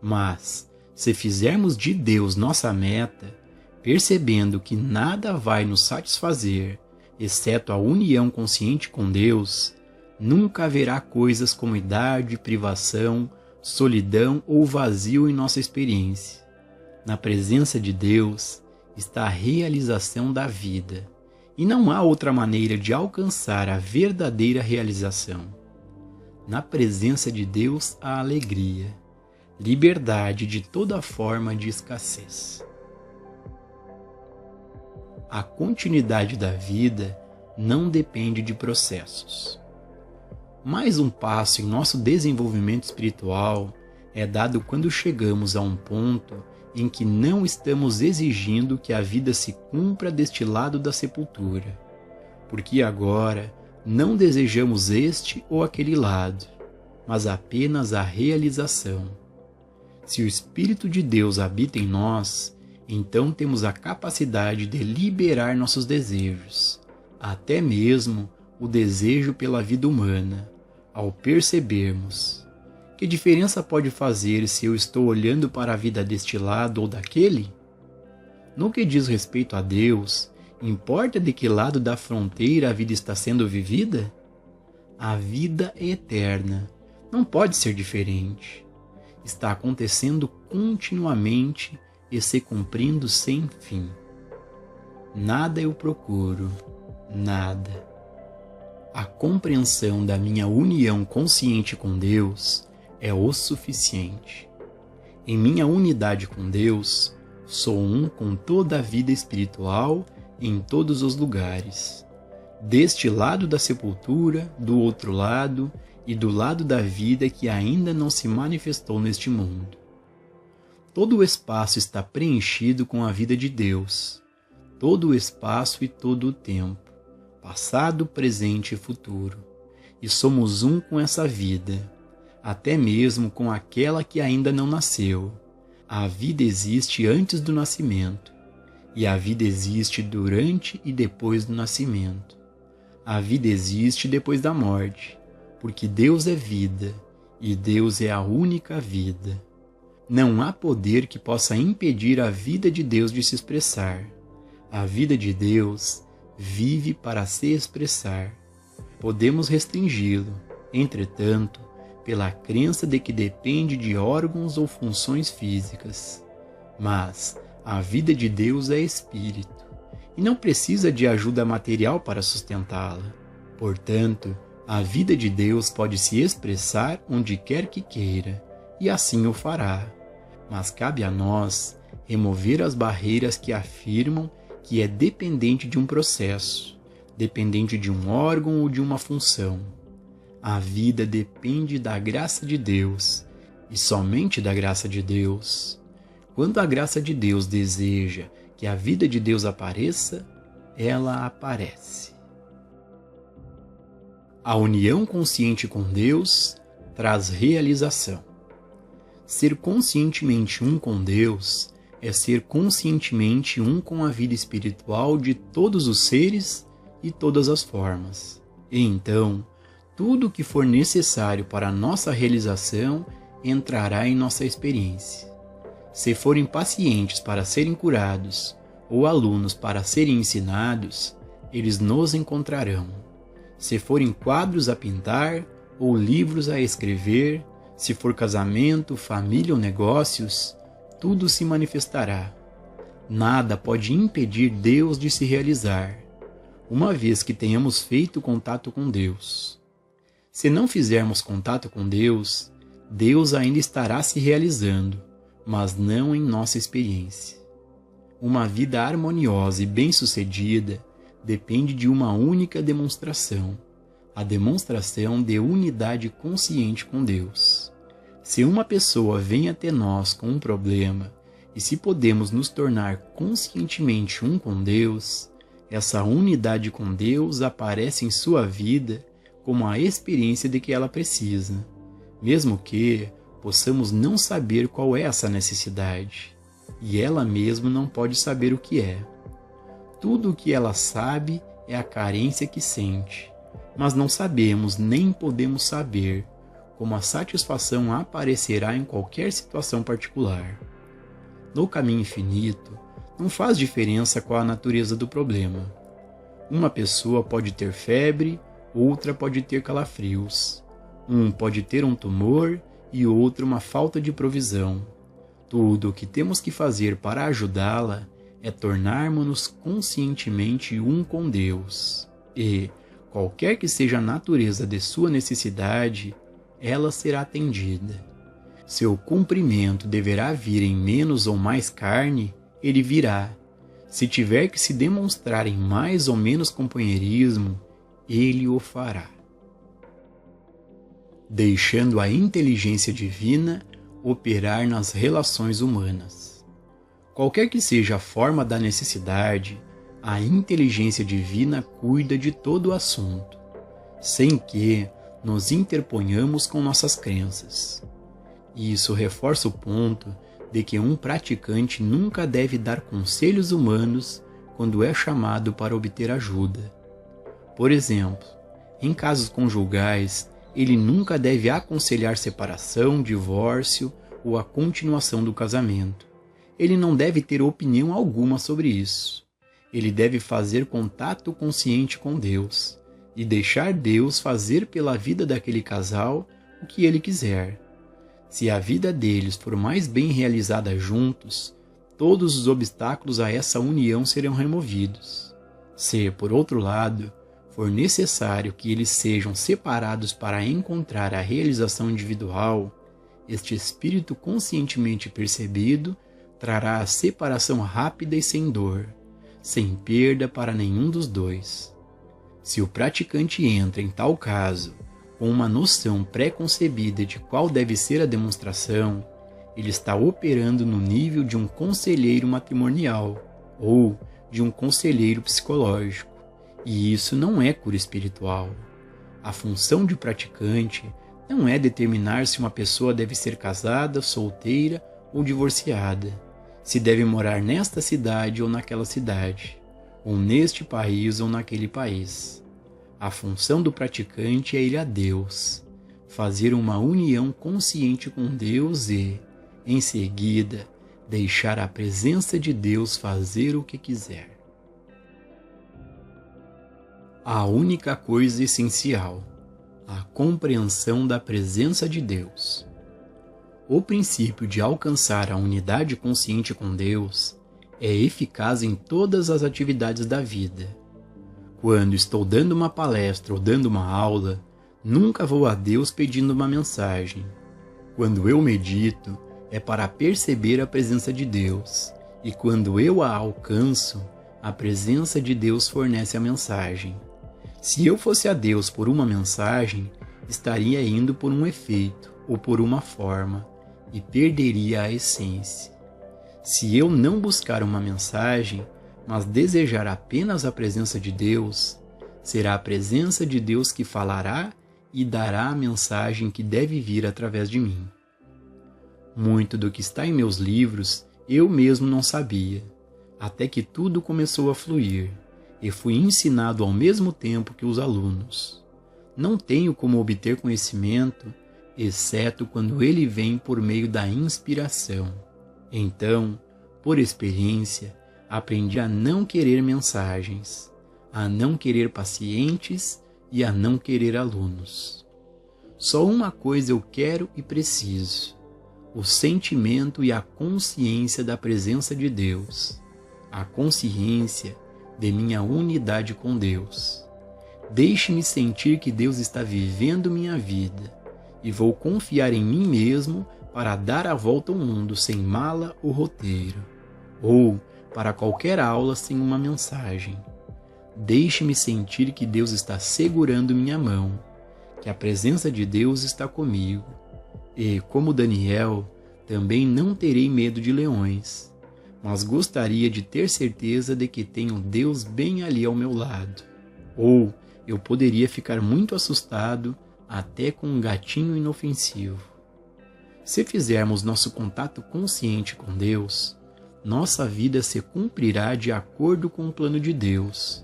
Mas, se fizermos de Deus nossa meta, percebendo que nada vai nos satisfazer, exceto a união consciente com Deus, nunca haverá coisas como idade, privação, solidão ou vazio em nossa experiência. Na presença de Deus está a realização da vida, e não há outra maneira de alcançar a verdadeira realização. Na presença de Deus há alegria, liberdade de toda forma de escassez. A continuidade da vida não depende de processos. Mais um passo em nosso desenvolvimento espiritual é dado quando chegamos a um ponto em que não estamos exigindo que a vida se cumpra deste lado da sepultura, porque agora não desejamos este ou aquele lado, mas apenas a realização. Se o Espírito de Deus habita em nós, então temos a capacidade de liberar nossos desejos, até mesmo o desejo pela vida humana, ao percebermos: que diferença pode fazer se eu estou olhando para a vida deste lado ou daquele? No que diz respeito a Deus, importa de que lado da fronteira a vida está sendo vivida? A vida é eterna, não pode ser diferente. Está acontecendo continuamente e se cumprindo sem fim. Nada eu procuro, nada. A compreensão da minha união consciente com Deus é o suficiente. Em minha unidade com Deus, sou um com toda a vida espiritual em todos os lugares. Deste lado da sepultura, do outro lado e do lado da vida que ainda não se manifestou neste mundo. Todo o espaço está preenchido com a vida de Deus. Todo o espaço e todo o tempo, passado, presente e futuro. E somos um com essa vida, até mesmo com aquela que ainda não nasceu. A vida existe antes do nascimento, e a vida existe durante e depois do nascimento. A vida existe depois da morte, porque Deus é vida, e Deus é a única vida. Não há poder que possa impedir a vida de Deus de se expressar. A vida de Deus vive para se expressar. Podemos restringi-lo, entretanto, pela crença de que depende de órgãos ou funções físicas. Mas a vida de Deus é espírito, e não precisa de ajuda material para sustentá-la. Portanto, a vida de Deus pode se expressar onde quer que queira, e assim o fará. Mas cabe a nós remover as barreiras que afirmam que é dependente de um processo, dependente de um órgão ou de uma função. A vida depende da graça de Deus, e somente da graça de Deus. Quando a graça de Deus deseja que a vida de Deus apareça, ela aparece. A união consciente com Deus traz realização. Ser conscientemente um com Deus é ser conscientemente um com a vida espiritual de todos os seres e todas as formas. E então, tudo o que for necessário para a nossa realização entrará em nossa experiência. Se forem pacientes para serem curados ou alunos para serem ensinados, eles nos encontrarão. Se forem quadros a pintar ou livros a escrever, se for casamento, família ou negócios, tudo se manifestará. Nada pode impedir Deus de se realizar, uma vez que tenhamos feito contato com Deus. Se não fizermos contato com Deus, Deus ainda estará se realizando, mas não em nossa experiência. Uma vida harmoniosa e bem-sucedida depende de uma única demonstração, a demonstração de unidade consciente com Deus. Se uma pessoa vem até nós com um problema, e se podemos nos tornar conscientemente um com Deus, essa unidade com Deus aparece em sua vida como a experiência de que ela precisa, mesmo que possamos não saber qual é essa necessidade, e ela mesma não pode saber o que é. Tudo o que ela sabe é a carência que sente, mas não sabemos nem podemos saber como a satisfação aparecerá em qualquer situação particular. No caminho infinito, não faz diferença qual a natureza do problema. Uma pessoa pode ter febre, outra pode ter calafrios. Um pode ter um tumor e outro uma falta de provisão. Tudo o que temos que fazer para ajudá-la é tornarmos-nos conscientemente um com Deus. E, qualquer que seja a natureza de sua necessidade, ela será atendida. Seu cumprimento deverá vir em menos ou mais carne, ele virá. Se tiver que se demonstrar em mais ou menos companheirismo, ele o fará. Deixando a inteligência divina operar nas relações humanas. Qualquer que seja a forma da necessidade, a inteligência divina cuida de todo o assunto, sem que nos interponhamos com nossas crenças. Isso reforça o ponto de que um praticante nunca deve dar conselhos humanos quando é chamado para obter ajuda. Por exemplo, em casos conjugais, ele nunca deve aconselhar separação, divórcio ou a continuação do casamento. Ele não deve ter opinião alguma sobre isso. Ele deve fazer contato consciente com Deus e deixar Deus fazer pela vida daquele casal o que ele quiser. Se a vida deles for mais bem realizada juntos, todos os obstáculos a essa união serão removidos. Se, por outro lado, for necessário que eles sejam separados para encontrar a realização individual, este espírito conscientemente percebido trará a separação rápida e sem dor, sem perda para nenhum dos dois. Se o praticante entra em tal caso com uma noção pré-concebida de qual deve ser a demonstração, ele está operando no nível de um conselheiro matrimonial ou de um conselheiro psicológico, e isso não é cura espiritual. A função de praticante não é determinar se uma pessoa deve ser casada, solteira ou divorciada, se deve morar nesta cidade ou naquela cidade, ou neste país ou naquele país. A função do praticante é ir a Deus, fazer uma união consciente com Deus e, em seguida, deixar a presença de Deus fazer o que quiser. A única coisa essencial, a compreensão da presença de Deus. O princípio de alcançar a unidade consciente com Deus é eficaz em todas as atividades da vida. Quando estou dando uma palestra ou dando uma aula, nunca vou a Deus pedindo uma mensagem. Quando eu medito, é para perceber a presença de Deus, e quando eu a alcanço, a presença de Deus fornece a mensagem. Se eu fosse a Deus por uma mensagem, estaria indo por um efeito ou por uma forma, e perderia a essência. Se eu não buscar uma mensagem, mas desejar apenas a presença de Deus, será a presença de Deus que falará e dará a mensagem que deve vir através de mim. Muito do que está em meus livros eu mesmo não sabia, até que tudo começou a fluir, e fui ensinado ao mesmo tempo que os alunos. Não tenho como obter conhecimento, exceto quando ele vem por meio da inspiração. Então, por experiência, aprendi a não querer mensagens, a não querer pacientes e a não querer alunos. Só uma coisa eu quero e preciso: o sentimento e a consciência da presença de Deus, a consciência de minha unidade com Deus. Deixe-me sentir que Deus está vivendo minha vida, e vou confiar em mim mesmo para dar a volta ao mundo sem mala ou roteiro, ou para qualquer aula sem uma mensagem. Deixe-me sentir que Deus está segurando minha mão, que a presença de Deus está comigo, e, como Daniel, também não terei medo de leões, mas gostaria de ter certeza de que tenho Deus bem ali ao meu lado. Ou eu poderia ficar muito assustado até com um gatinho inofensivo. Se fizermos nosso contato consciente com Deus, nossa vida se cumprirá de acordo com o plano de Deus,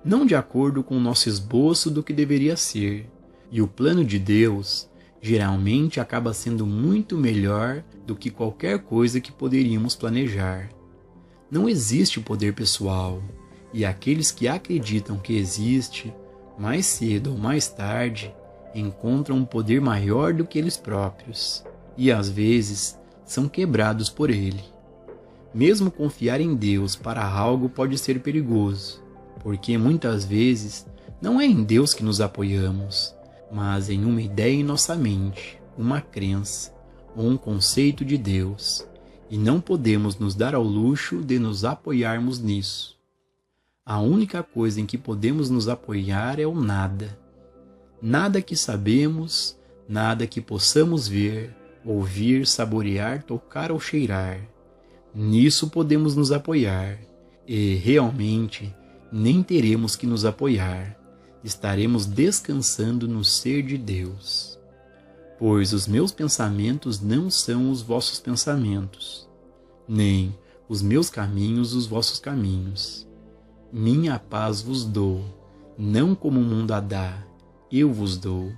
não de acordo com o nosso esboço do que deveria ser. E o plano de Deus geralmente acaba sendo muito melhor do que qualquer coisa que poderíamos planejar. Não existe poder pessoal, e aqueles que acreditam que existe, mais cedo ou mais tarde, encontram um poder maior do que eles próprios, e às vezes são quebrados por ele. Mesmo confiar em Deus para algo pode ser perigoso, porque muitas vezes não é em Deus que nos apoiamos, mas em uma ideia em nossa mente, uma crença ou um conceito de Deus, e não podemos nos dar ao luxo de nos apoiarmos nisso. A única coisa em que podemos nos apoiar é o nada. Nada que sabemos, nada que possamos ver, ouvir, saborear, tocar ou cheirar. Nisso podemos nos apoiar, e realmente nem teremos que nos apoiar. Estaremos descansando no ser de Deus. Pois os meus pensamentos não são os vossos pensamentos, nem os meus caminhos os vossos caminhos. Minha paz vos dou, não como o mundo a dá, eu vos dou.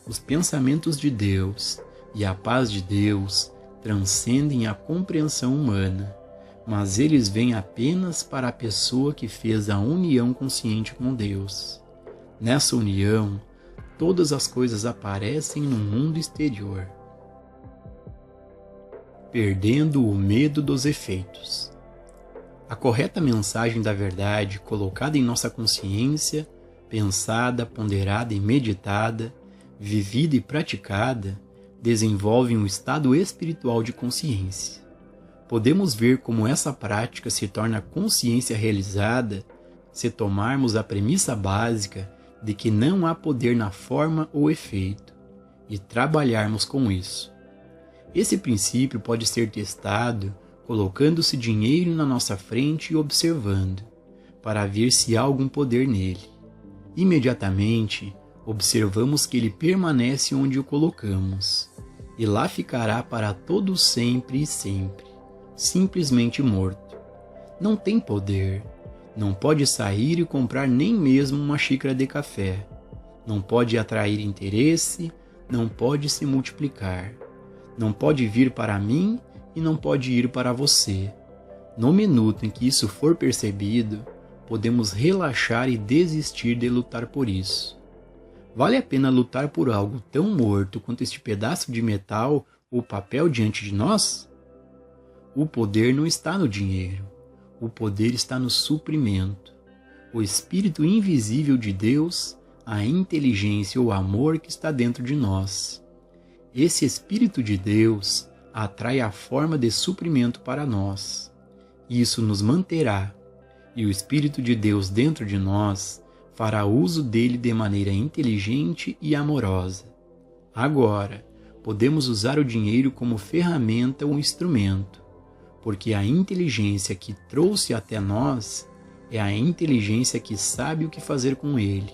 Os pensamentos de Deus e a paz de Deus transcendem a compreensão humana, mas eles vêm apenas para a pessoa que fez a união consciente com Deus. Nessa união, todas as coisas aparecem no mundo exterior. Perdendo o medo dos efeitos. A correta mensagem da verdade colocada em nossa consciência, pensada, ponderada e meditada, vivida e praticada, desenvolve um estado espiritual de consciência. Podemos ver como essa prática se torna consciência realizada se tomarmos a premissa básica de que não há poder na forma ou efeito, e trabalharmos com isso. Esse princípio pode ser testado colocando-se dinheiro na nossa frente e observando, para ver se há algum poder nele. Imediatamente, observamos que ele permanece onde o colocamos, e lá ficará para todo sempre e sempre, simplesmente morto. Não tem poder, não pode sair e comprar nem mesmo uma xícara de café, não pode atrair interesse, não pode se multiplicar, não pode vir para mim e não pode ir para você. No minuto em que isso for percebido, podemos relaxar e desistir de lutar por isso. Vale a pena lutar por algo tão morto quanto este pedaço de metal ou papel diante de nós? O poder não está no dinheiro. O poder está no suprimento. O Espírito invisível de Deus, a inteligência ou amor que está dentro de nós. Esse Espírito de Deus atrai a forma de suprimento para nós. Isso nos manterá, e o Espírito de Deus dentro de nós fará uso dele de maneira inteligente e amorosa. Agora, podemos usar o dinheiro como ferramenta ou instrumento, porque a inteligência que trouxe até nós é a inteligência que sabe o que fazer com ele,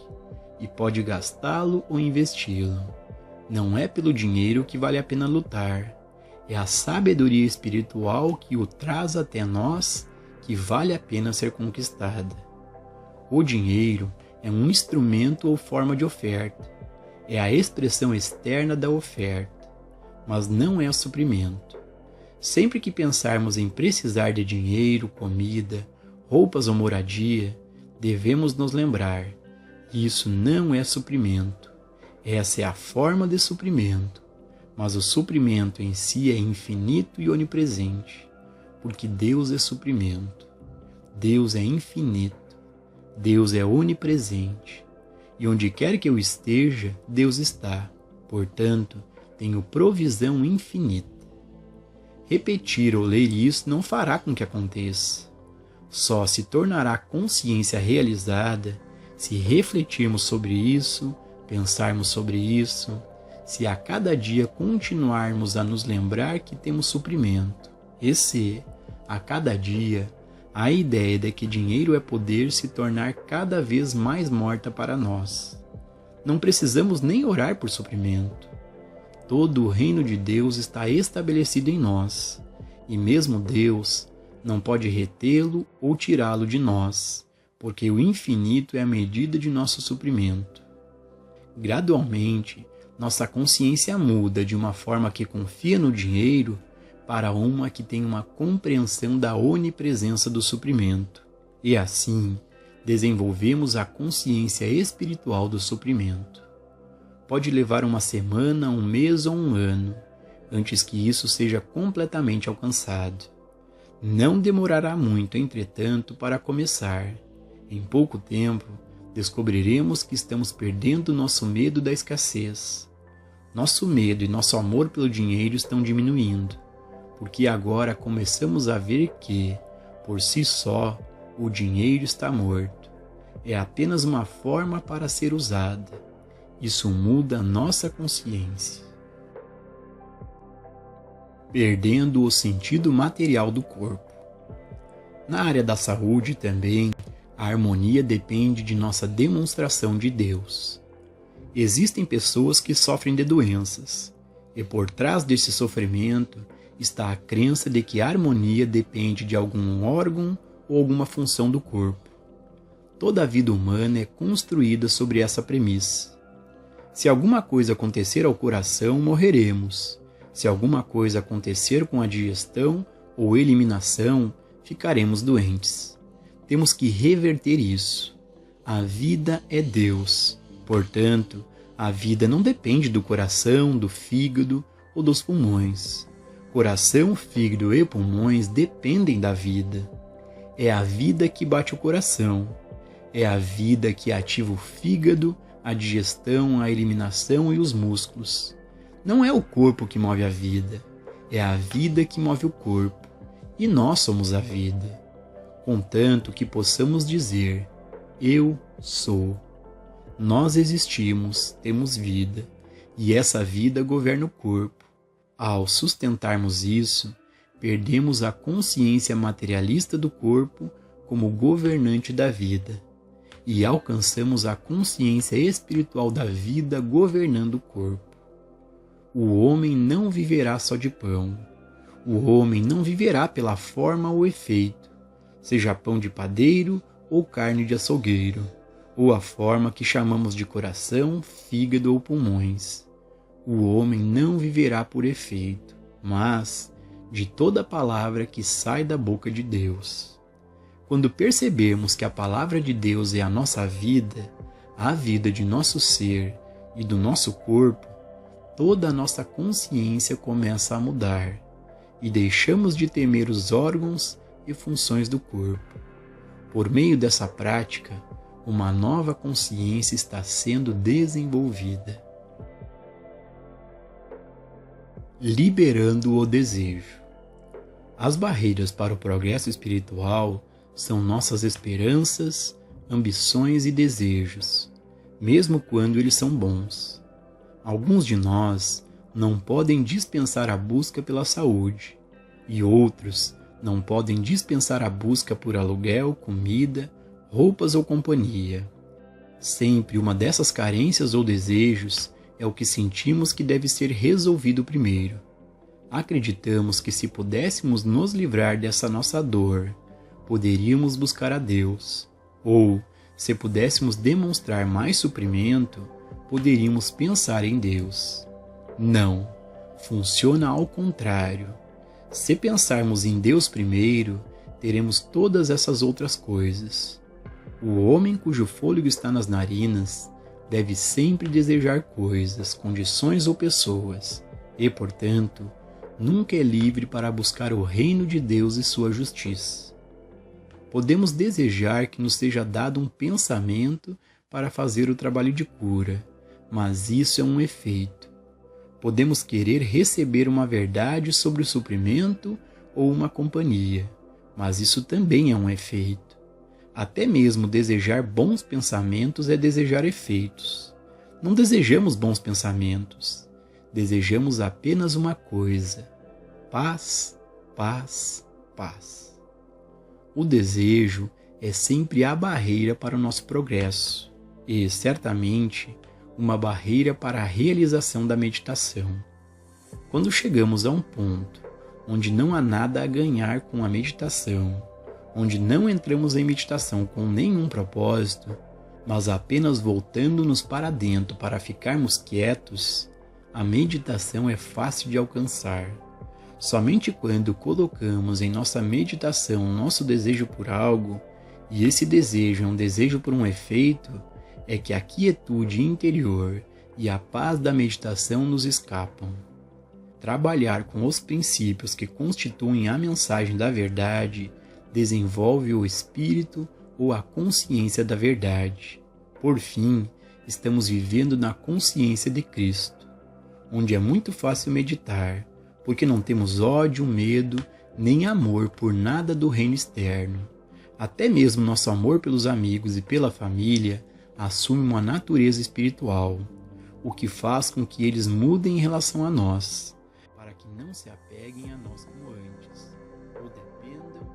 e pode gastá-lo ou investi-lo. Não é pelo dinheiro que vale a pena lutar, é a sabedoria espiritual que o traz até nós que vale a pena ser conquistada. O dinheiro é um instrumento ou forma de oferta, é a expressão externa da oferta, mas não é o suprimento. Sempre que pensarmos em precisar de dinheiro, comida, roupas ou moradia, devemos nos lembrar: isso não é suprimento. Essa é a forma de suprimento, mas o suprimento em si é infinito e onipresente, porque Deus é suprimento. Deus é infinito. Deus é onipresente. E onde quer que eu esteja, Deus está. Portanto, tenho provisão infinita. Repetir ou ler isso não fará com que aconteça. Só se tornará consciência realizada se refletirmos sobre isso, pensarmos sobre isso, se a cada dia continuarmos a nos lembrar que temos suprimento, e se, a cada dia, a ideia de que dinheiro é poder se tornar cada vez mais morta para nós. Não precisamos nem orar por suprimento. Todo o reino de Deus está estabelecido em nós, e mesmo Deus não pode retê-lo ou tirá-lo de nós, porque o infinito é a medida de nosso suprimento. Gradualmente, nossa consciência muda de uma forma que confia no dinheiro para uma que tem uma compreensão da onipresença do suprimento. E assim, desenvolvemos a consciência espiritual do suprimento. Pode levar uma semana, um mês ou um ano, antes que isso seja completamente alcançado. Não demorará muito, entretanto, para começar. Em pouco tempo, descobriremos que estamos perdendo nosso medo da escassez. Nosso medo e nosso amor pelo dinheiro estão diminuindo, porque agora começamos a ver que, por si só, o dinheiro está morto. É apenas uma forma para ser usada. Isso muda a nossa consciência. Perdendo o sentido material do corpo. Na área da saúde também, a harmonia depende de nossa demonstração de Deus. Existem pessoas que sofrem de doenças, e por trás desse sofrimento está a crença de que a harmonia depende de algum órgão ou alguma função do corpo. Toda a vida humana é construída sobre essa premissa. Se alguma coisa acontecer ao coração, morreremos. Se alguma coisa acontecer com a digestão ou eliminação, ficaremos doentes. Temos que reverter isso. A vida é Deus. Portanto, a vida não depende do coração, do fígado ou dos pulmões. Coração, fígado e pulmões dependem da vida. É a vida que bate o coração. É a vida que ativa o fígado, a digestão, a eliminação e os músculos. Não é o corpo que move a vida, é a vida que move o corpo, e nós somos a vida. Contanto que possamos dizer, eu sou. Nós existimos, temos vida, e essa vida governa o corpo. Ao sustentarmos isso, perdemos a consciência materialista do corpo como governante da vida, e alcançamos a consciência espiritual da vida governando o corpo. O homem não viverá só de pão. O homem não viverá pela forma ou efeito, seja pão de padeiro ou carne de açougueiro, ou a forma que chamamos de coração, fígado ou pulmões. O homem não viverá por efeito, mas de toda palavra que sai da boca de Deus. Quando percebermos que a palavra de Deus é a nossa vida, a vida de nosso ser e do nosso corpo, toda a nossa consciência começa a mudar e deixamos de temer os órgãos e funções do corpo. Por meio dessa prática, uma nova consciência está sendo desenvolvida. Liberando o desejo. As barreiras para o progresso espiritual são nossas esperanças, ambições e desejos, mesmo quando eles são bons. Alguns de nós não podem dispensar a busca pela saúde, e outros não podem dispensar a busca por aluguel, comida, roupas ou companhia. Sempre uma dessas carências ou desejos é o que sentimos que deve ser resolvido primeiro. Acreditamos que se pudéssemos nos livrar dessa nossa dor, poderíamos buscar a Deus. Ou, se pudéssemos demonstrar mais suprimento, poderíamos pensar em Deus. Não, funciona ao contrário. Se pensarmos em Deus primeiro, teremos todas essas outras coisas. O homem cujo fôlego está nas narinas deve sempre desejar coisas, condições ou pessoas, e, portanto, nunca é livre para buscar o reino de Deus e sua justiça. Podemos desejar que nos seja dado um pensamento para fazer o trabalho de cura, mas isso é um efeito. Podemos querer receber uma verdade sobre o suprimento ou uma companhia, mas isso também é um efeito. Até mesmo desejar bons pensamentos é desejar efeitos. Não desejamos bons pensamentos, desejamos apenas uma coisa: paz, paz, paz. O desejo é sempre a barreira para o nosso progresso e, certamente, uma barreira para a realização da meditação. Quando chegamos a um ponto onde não há nada a ganhar com a meditação, onde não entramos em meditação com nenhum propósito, mas apenas voltando-nos para dentro para ficarmos quietos, a meditação é fácil de alcançar. Somente quando colocamos em nossa meditação o nosso desejo por algo, e esse desejo é um desejo por um efeito, é que a quietude interior e a paz da meditação nos escapam. Trabalhar com os princípios que constituem a mensagem da verdade desenvolve o espírito ou a consciência da verdade. Por fim, estamos vivendo na consciência de Cristo, onde é muito fácil meditar, porque não temos ódio, medo, nem amor por nada do reino externo. Até mesmo nosso amor pelos amigos e pela família assume uma natureza espiritual, o que faz com que eles mudem em relação a nós, para que não se apeguem a nós como antes, ou dependam